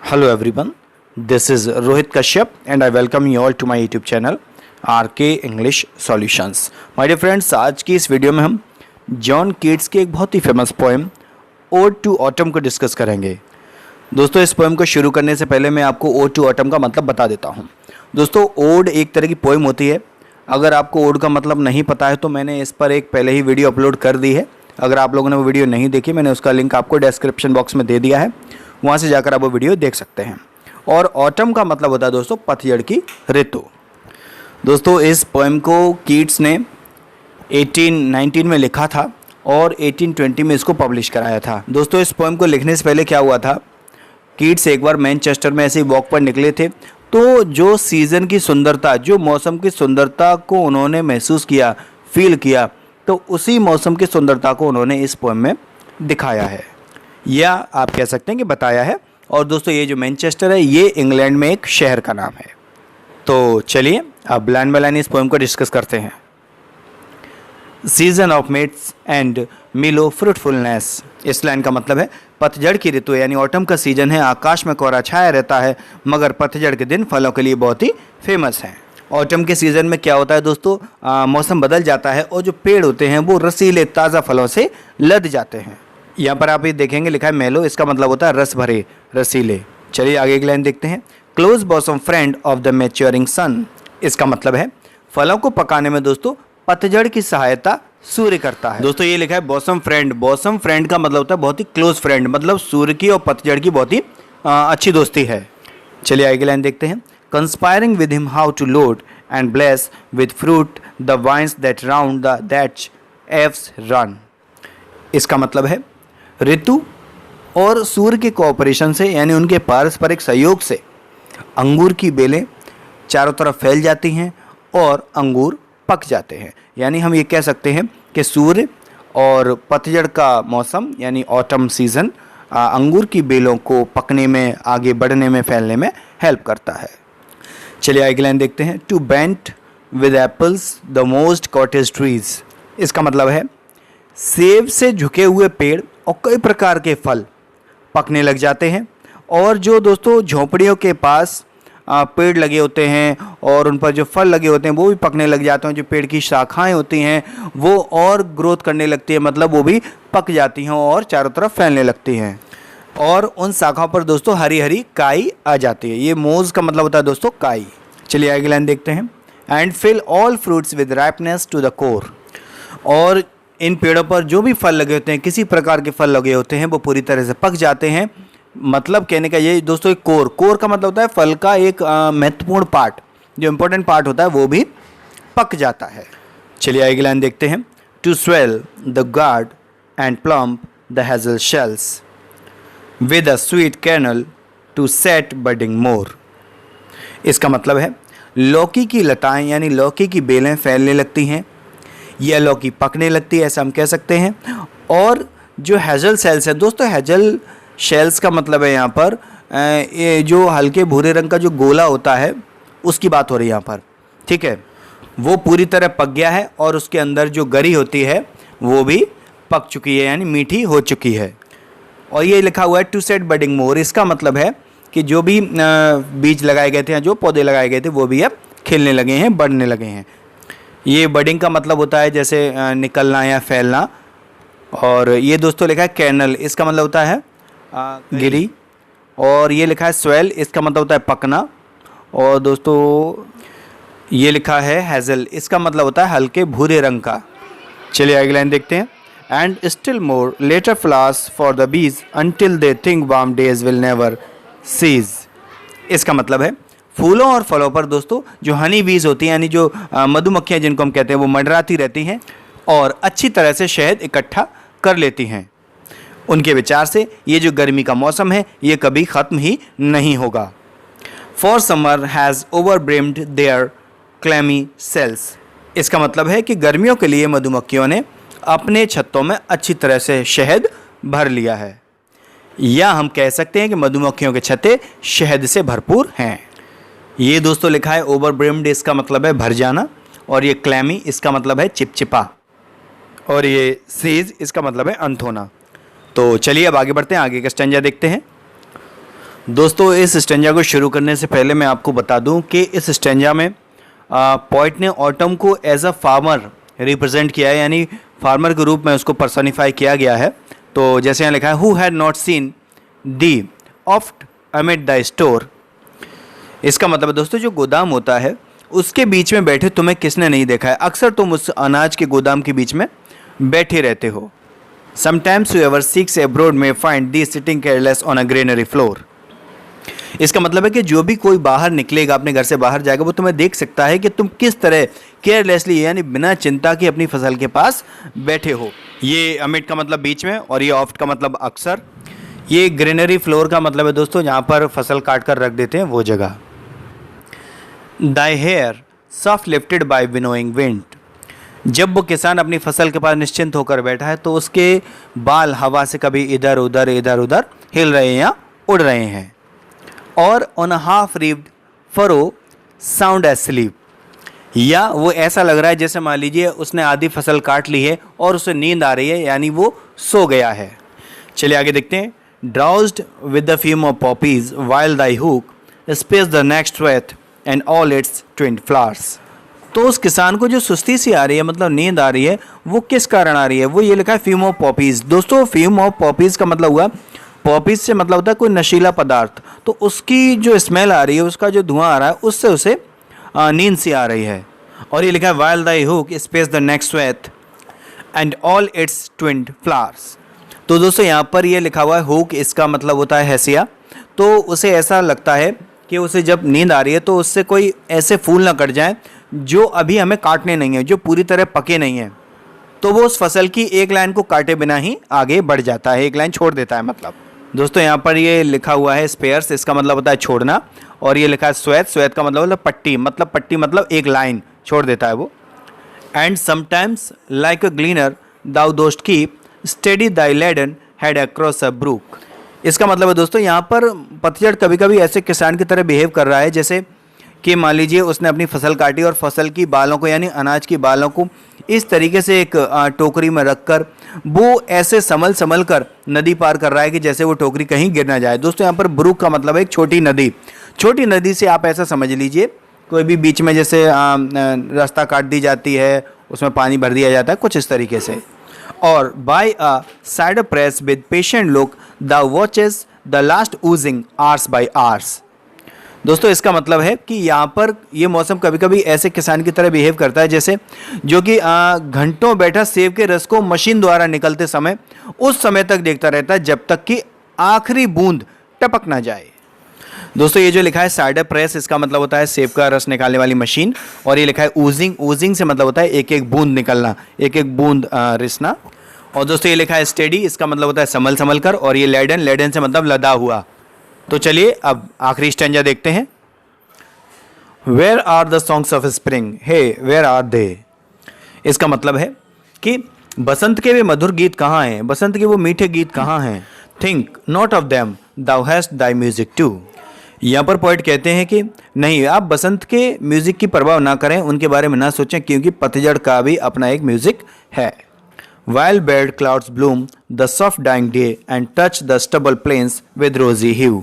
Hello everyone, this is Rohit Kashyap and I welcome you all to my YouTube channel RK English Solutions। My dear friends, आज की इस video में हम John Keats की एक बहुत ही famous poem ode to autumn को डिस्कस करेंगे। दोस्तों, इस पोएम को शुरू करने से पहले मैं आपको ओड टू ऑटम का मतलब बता देता हूँ। दोस्तों, ओड एक तरह की पोएम होती है। अगर आपको ओड का मतलब नहीं पता है तो मैंने इस पर एक पहले ही वीडियो अपलोड कर दी है। अगर आप लोगों ने वो वीडियो नहीं देखी, मैंने उसका लिंक आपको डिस्क्रिप्शन बॉक्स में दे दिया है, वहाँ से जाकर आप वो वीडियो देख सकते हैं। और ऑटम का मतलब होता है दोस्तों पतझड़ की ऋतु। दोस्तों, इस पोएम को कीट्स ने 1819 में लिखा था और 1820 में इसको पब्लिश कराया था। दोस्तों, इस पोएम को लिखने से पहले क्या हुआ था, कीट्स एक बार मैनचेस्टर में ऐसे ही वॉक पर निकले थे, तो जो सीज़न की सुंदरता, जो मौसम की सुंदरता को उन्होंने महसूस किया, फील किया, तो उसी मौसम की सुंदरता को उन्होंने इस पोएम में दिखाया है, या आप कह सकते हैं कि बताया है। और दोस्तों, ये जो मैनचेस्टर है ये इंग्लैंड में एक शहर का नाम है। तो चलिए अब लाइन बाय लाइन इस पोएम को डिस्कस करते हैं। सीजन ऑफ मिड्स एंड मिलो फ्रूटफुलनेस, इस लाइन का मतलब है पतझड़ की ऋतु यानी ऑटम का सीजन है। आकाश में कोहरा छाया रहता है, मगर पतझड़ के दिन फलों के लिए बहुत ही फेमस हैं। ऑटम के सीज़न में क्या होता है दोस्तों, मौसम बदल जाता है और जो पेड़ होते हैं वो रसीले ताज़ा फलों से लद जाते हैं। यहाँ पर आप ये देखेंगे लिखा है मेलो, इसका मतलब होता है रस भरे, रसीले। चलिए आगे एक लाइन देखते हैं। Close bosom friend of the maturing sun, इसका मतलब है फलों को पकाने में दोस्तों पतझड़ की सहायता सूर्य करता है। दोस्तों, ये लिखा है बॉसम फ्रेंड। बॉसम फ्रेंड का मतलब होता है बहुत ही क्लोज फ्रेंड, मतलब सूर्य की और पतझड़ की बहुत ही अच्छी दोस्ती है। चलिए आगे लाइन देखते हैं। Conspiring with him how to load and bless with fruit the vines that round the thatch eaves run, इसका मतलब है ऋतु और सूर्य के कोऑपरेशन से यानी उनके पारस्परिक सहयोग से अंगूर की बेलें चारों तरफ फैल जाती हैं और अंगूर पक जाते हैं। यानी हम ये कह सकते हैं कि सूर्य और पतझड़ का मौसम यानी ऑटम सीज़न अंगूर की बेलों को पकने में, आगे बढ़ने में, फैलने में हेल्प करता है। चलिए अगली लाइन देखते हैं। To bend with apples the mossed cottage trees, इसका मतलब है सेब से झुके हुए पेड़ और कई प्रकार के फल पकने लग जाते हैं। और जो दोस्तों झोंपड़ियों के पास पेड़ लगे होते हैं और उन पर जो फल लगे होते हैं वो भी पकने लग जाते हैं। जो पेड़ की शाखाएं होती हैं वो और ग्रोथ करने लगती है, मतलब वो भी पक जाती हैं और चारों तरफ फैलने लगती हैं और उन शाखाओं पर दोस्तों हरी हरी काई आ जाती है। ये मोज का मतलब होता है दोस्तों काई। चलिए आगे लाइन देखते हैं। And fill all fruits with ripeness to the core, और इन पेड़ों पर जो भी फल लगे होते हैं, किसी प्रकार के फल लगे होते हैं, वो पूरी तरह से पक जाते हैं। मतलब कहने का ये दोस्तों एक कोर का मतलब होता है फल का एक महत्वपूर्ण पार्ट, जो इम्पोर्टेंट पार्ट होता है वो भी पक जाता है। चलिए अगली लाइन देखते हैं। To swell the gourd and plump the hazel shells with a sweet kernel to set budding more, इसका मतलब है लौकी की लताएं यानी लौकी की बेलें फैलने लगती हैं, यह लौकी पकने लगती है, ऐसा हम कह सकते हैं। और जो हेजल सेल्स है दोस्तों, हेजल शेल्स का मतलब है यहाँ पर ये जो हल्के भूरे रंग का जो गोला होता है उसकी बात हो रही है यहाँ पर, ठीक है। वो पूरी तरह पक गया है और उसके अंदर जो गरी होती है वो भी पक चुकी है यानी मीठी हो चुकी है। और ये लिखा हुआ है टू सेट बडिंग मोर, इसका मतलब है कि जो भी बीज लगाए गए थे या जो पौधे लगाए गए थे वो भी अब खिलने लगे हैं, बढ़ने लगे हैं। ये बडिंग का मतलब होता है जैसे निकलना या फैलना। और ये दोस्तों लिखा है कैनल, इसका मतलब होता है गिरी। और ये लिखा है स्वेल, इसका मतलब होता है पकना। और दोस्तों ये लिखा है हेजल, इसका मतलब होता है हल्के भूरे रंग का। चलिए अगली लाइन देखते हैं। And still more later flowers for the bees until they think warm days will never cease, इसका मतलब है फूलों और फलों पर दोस्तों जो हनी बीज होती हैं यानी जो मधुमक्खियाँ जिनको हम कहते हैं वो मंडराती रहती हैं और अच्छी तरह से शहद इकट्ठा कर लेती हैं। उनके विचार से ये जो गर्मी का मौसम है ये कभी ख़त्म ही नहीं होगा। For summer has overbrimmed their clammy cells, इसका मतलब है कि गर्मियों के लिए मधुमक्खियों ने अपने छत्तों में अच्छी तरह से शहद भर लिया है, या हम कह सकते हैं कि मधुमक्खियों के छत्ते शहद से भरपूर हैं। ये दोस्तों लिखा है ओवरब्रिम्ड, इसका मतलब है भर जाना, और ये क्लैमी इसका मतलब है चिपचिपा, और ये सीज इसका मतलब है अंत होना। तो चलिए अब आगे बढ़ते हैं, आगे का स्टैंजा देखते हैं। दोस्तों इस स्टेंजा को शुरू करने से पहले मैं आपको बता दूं कि इस स्टेंजा में पोइट ने ऑटम को एज अ फार्मर रिप्रेजेंट किया है, यानी फार्मर के रूप में उसको पर्सोनिफाई किया गया है। तो जैसे यहाँ लिखा है, who had not seen the oft amid the store. इसका मतलब दोस्तों जो गोदाम होता है उसके बीच में बैठे तुम्हें किसने नहीं देखा है, अक्सर तुम उस अनाज के गोदाम के बीच में बैठे रहते हो। Sometimes whoever seeks abroad may find thee sitting careless on a granary floor। इसका मतलब है कि जो भी कोई बाहर निकलेगा, अपने घर से बाहर जाएगा, वो तुम्हें देख सकता है कि तुम किस तरह केयरलेसली यानी बिना चिंता के अपनी फसल के पास बैठे हो। ये अमिड का मतलब बीच में और ये ऑफ्ट का मतलब अक्सर। ये ग्रेनरी फ्लोर का मतलब है दोस्तों जहाँ पर फसल काट कर रख देते हैं वो जगह। Thy hair soft lifted by winnowing wind। जब वो किसान अपनी फसल के पास निश्चिंत होकर बैठा है तो उसके बाल हवा से कभी इधर उधर हिल रहे हैं या उड़ रहे हैं। और on a half reaped furrow sound asleep, या वो ऐसा लग रहा है जैसे मान लीजिए उसने आधी फसल काट ली है और उसे नींद आ रही है, यानी वो सो गया है। चलिए आगे देखते हैं। Drowsed with the fume of poppies while thy hook spares the next swath and all its twined flowers. तो उस किसान को जो सुस्ती सी आ रही है, मतलब नींद आ रही है, वो किस कारण आ रही है, वो ये लिखा है फ्यूम ऑफ पॉपीज। दोस्तों फ्यूम ऑफ पॉपीज का मतलब हुआ, पॉपीज से मतलब होता है कोई नशीला पदार्थ, तो उसकी जो स्मेल आ रही है, उसका जो धुआं आ रहा है, उससे उसे नींद सी आ रही है। और ये लिखा है while thy hook spares the next swath and all its twined flowers. तो दोस्तों यहाँ पर ये लिखा हुआ है हुक, इसका मतलब होता है हैसिया। तो उसे ऐसा लगता है कि उसे जब नींद आ रही है तो उससे कोई ऐसे फूल ना कट जाए जो अभी हमें काटने नहीं है, जो पूरी तरह पके नहीं हैं, तो वो उस फसल की एक लाइन को काटे बिना ही आगे बढ़ जाता है, एक लाइन छोड़ देता है। मतलब दोस्तों यहाँ पर ये लिखा हुआ है स्पेयर्स, इसका मतलब होता है छोड़ना। और ये लिखा है स्वेत, स्वेत का मतलब पट्टी, पट्टी मतलब एक लाइन छोड़ देता है वो। And sometimes like a gleaner thou dost keep steady thy laden head across a brook. इसका मतलब है दोस्तों यहाँ पर पतझड़ कभी कभी ऐसे किसान की तरह बिहेव कर रहा है जैसे कि मान लीजिए उसने अपनी फसल काटी और फसल की बालों को यानी अनाज की बालों को इस तरीके से एक टोकरी में रखकर वो ऐसे संभल कर नदी पार कर रहा है कि जैसे वो टोकरी कहीं गिर ना जाए। दोस्तों यहाँ पर ब्रूक का मतलब है एक छोटी नदी। छोटी नदी से आप ऐसा समझ लीजिए कोई भी बीच में जैसे रास्ता काट दी जाती है, उसमें पानी भर दिया जाता है, कुछ इस तरीके से। और by a cider press with patient look the watches the last oozing hours by hours. दोस्तों इसका मतलब है कि यहाँ पर ये मौसम कभी कभी ऐसे किसान की तरह बिहेव करता है जैसे जो कि घंटों बैठा सेब के रस को मशीन द्वारा निकलते समय उस समय तक देखता रहता है जब तक कि आखिरी बूंद टपक ना जाए। दोस्तों ये जो लिखा है साइडर प्रेस, इसका मतलब होता है सेब का रस निकालने वाली मशीन। और ये लिखा है ऊजिंग, ऊजिंग से मतलब होता है एक एक बूंद निकलना, एक एक बूंद रिसना। और दोस्तों ये लिखा है स्टेडी, इसका मतलब होता है संभल कर। और ये लेडन, लेडन से मतलब लदा हुआ। तो चलिए अब आखिरी स्टेंजा देखते हैं। Where are the songs of spring, hey where are they. इसका मतलब है कि बसंत के वे मधुर गीत कहाँ हैं, बसंत के वो मीठे गीत कहाँ हैं। Think not of them thou hast thy music too. यहाँ पर पोइट कहते हैं कि नहीं, आप बसंत के म्यूजिक की परवाह ना करें, उनके बारे में ना सोचें, क्योंकि पतझड़ का भी अपना एक म्यूजिक है। While bird clouds bloom the soft dying day and touch the stubble plains with rosy hue।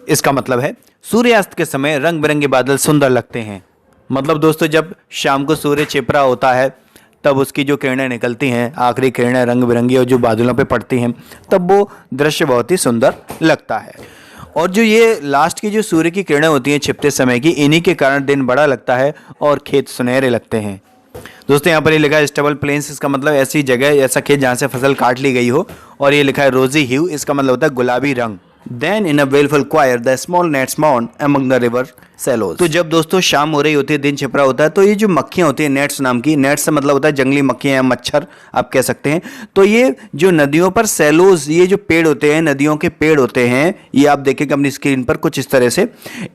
इसका मतलब है सूर्यास्त के समय रंग बिरंगे बादल सुंदर लगते हैं। मतलब दोस्तों जब शाम को सूर्य छिप रहा होता है तब उसकी जो किरणें निकलती हैं, आखिरी किरणें रंग बिरंगी और जो बादलों पे पड़ती हैं, तब वो दृश्य बहुत ही सुंदर लगता है। और जो ये लास्ट की जो सूर्य की किरणें होती हैं छिपते समय की, इन्हीं के कारण दिन बड़ा लगता है और खेत सुनहरे लगते हैं। दोस्तों यहाँ पर ये लिखा है स्टेबल प्लेन्स, इसका मतलब ऐसी जगह, ऐसा खेत जहाँ से फसल काट ली गई हो। और ये लिखा है रोजी ह्यू, इसका मतलब होता है गुलाबी रंग। Then in a wailful choir the small gnats माउंट अमंग द रिवर सेलोज। तो जब दोस्तों शाम हो रही होती है, दिन छिप रहा होता है, तो ये जो मक्खियाँ होती हैं, नेट्स नाम की, नेट्स से मतलब होता है जंगली मक्खियाँ या मच्छर आप कह सकते हैं। तो ये जो नदियों पर सेलोज, ये जो पेड़ होते हैं, नदियों के पेड़ होते हैं, ये आप देखेंगे अपनी स्क्रीन पर कुछ इस तरह से,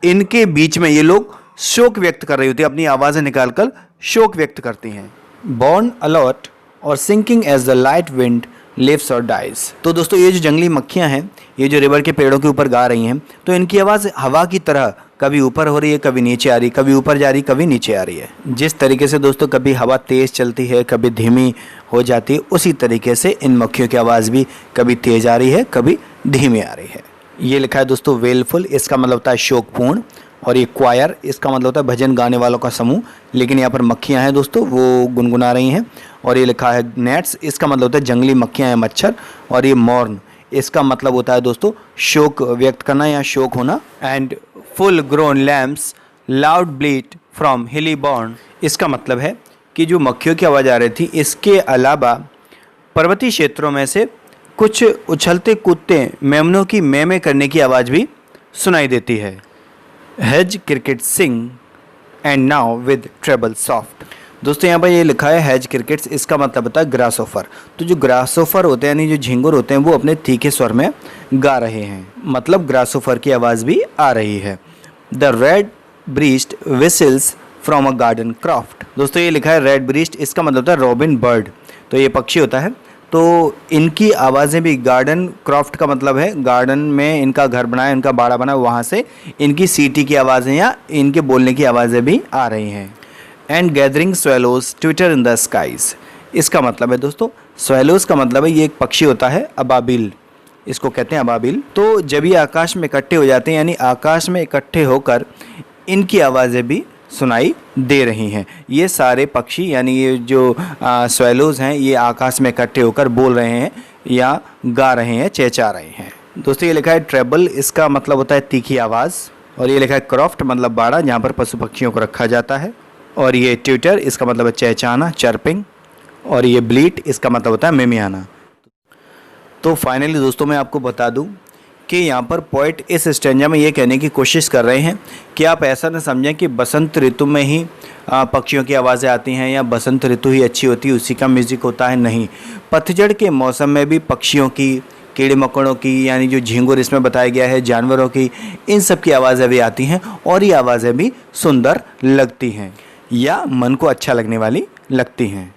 इनके बीच में ये लोग शोक व्यक्त कर रही होती है, अपनी आवाज़ें निकालकर शोक व्यक्त करती हैं। बॉर्न अलर्ट और sinking as the light wind lives और डाइज। तो दोस्तों ये जो जंगली मक्खियाँ हैं, ये जो रिवर के पेड़ों के ऊपर गा रही हैं, तो इनकी आवाज़ हवा की तरह कभी ऊपर हो रही है, कभी नीचे आ रही, कभी ऊपर जा रही, कभी नीचे आ रही है। जिस तरीके से दोस्तों कभी हवा तेज़ चलती है, कभी धीमी हो जाती है, उसी तरीके से इन मक्खियों की आवाज़ भी कभी तेज़ आ रही है, कभी धीमी आ रही है। ये लिखा है दोस्तों वेलफुल, इसका मतलब होता है शोकपूर्ण। और ये क्वायर, इसका मतलब होता है भजन गाने वालों का समूह। लेकिन यहाँ पर मक्खियाँ हैं दोस्तों, वो गुनगुना रही हैं। और ये लिखा है नेट्स, इसका मतलब होता है जंगली मक्खियाँ या मच्छर। और ये मॉर्न, इसका मतलब होता है दोस्तों शोक व्यक्त करना या शोक होना। And full grown lambs loud bleat from hilly bourn, इसका मतलब है कि जो मक्खियों की आवाज़ आ रही थी, इसके अलावा पर्वतीय क्षेत्रों में से कुछ उछलते कूदते मेमनों की मेमे करने की आवाज़ भी सुनाई देती है। Hedge cricket sing and now with treble soft. दोस्तों यहाँ पर ये लिखा है हेज क्रिकेट्स, इसका मतलब होता है ग्रासोफर। तो जो ग्रासोफर होते हैं यानी जो झिंगुर होते हैं वो अपने तीखे स्वर में गा रहे हैं, मतलब ग्रासोफर की आवाज़ भी आ रही है। The red breast whistles from a garden croft. दोस्तों ये लिखा है रेड ब्रीस्ट, इसका मतलब होता है रॉबिन बर्ड। तो ये पक्षी होता है, तो इनकी आवाज़ें भी गार्डन क्रॉफ्ट का मतलब है गार्डन में इनका घर बना है, इनका बाड़ा बना है, वहाँ से इनकी सीटी की आवाज़ें या इनके बोलने की आवाज़ें भी आ रही हैं। And gathering swallows twitter in the skies, इसका मतलब है दोस्तों स्वेलोज का मतलब है ये एक पक्षी होता है अबाबिल, इसको कहते हैं अबाबिल। तो जब ये आकाश में इकट्ठे हो जाते हैं यानी आकाश में इकट्ठे होकर इनकी आवाज़ें भी सुनाई दे रही हैं। ये सारे पक्षी यानी ये जो स्वेलोज हैं ये आकाश में इकट्ठे होकर बोल रहे हैं या गा रहे हैं, चहचहा रहे हैं। दोस्तों ये लिखा है ट्रेबल, इसका मतलब होता है तीखी आवाज़। और ये लिखा है क्रॉफ्ट, मतलब बाड़ा जहाँ पर पशु पक्षियों को रखा जाता है। और ये ट्विटर, इसका मतलब है चहचहाना, चर्पिंग। और ये ब्लीट, इसका मतलब होता है मिमियाना। तो फाइनली दोस्तों मैं आपको बता दूं कि यहाँ पर पोइट इस स्टेंजा में ये कहने की कोशिश कर रहे हैं कि आप ऐसा न समझें कि बसंत ऋतु में ही पक्षियों की आवाज़ें आती हैं या बसंत ऋतु ही अच्छी होती है, उसी का म्यूज़िक होता है। नहीं, पतझड़ के मौसम में भी पक्षियों की, कीड़े मकोड़ों की यानी जो झींगुर इसमें बताया गया है, जानवरों की, इन सब की आवाज़ें भी आती हैं और ये आवाज़ें भी सुंदर लगती हैं या मन को अच्छा लगने वाली लगती हैं।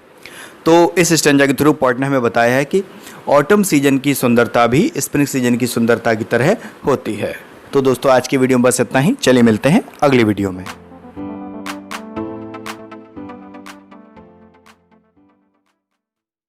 तो इस स्टेंजा के थ्रू पोइट ने हमें बताया है कि ऑटम सीजन की सुंदरता भी स्प्रिंग सीजन की सुंदरता की तरह होती है। तो दोस्तों आज की वीडियो में बस इतना ही, चलिए मिलते हैं अगली वीडियो में।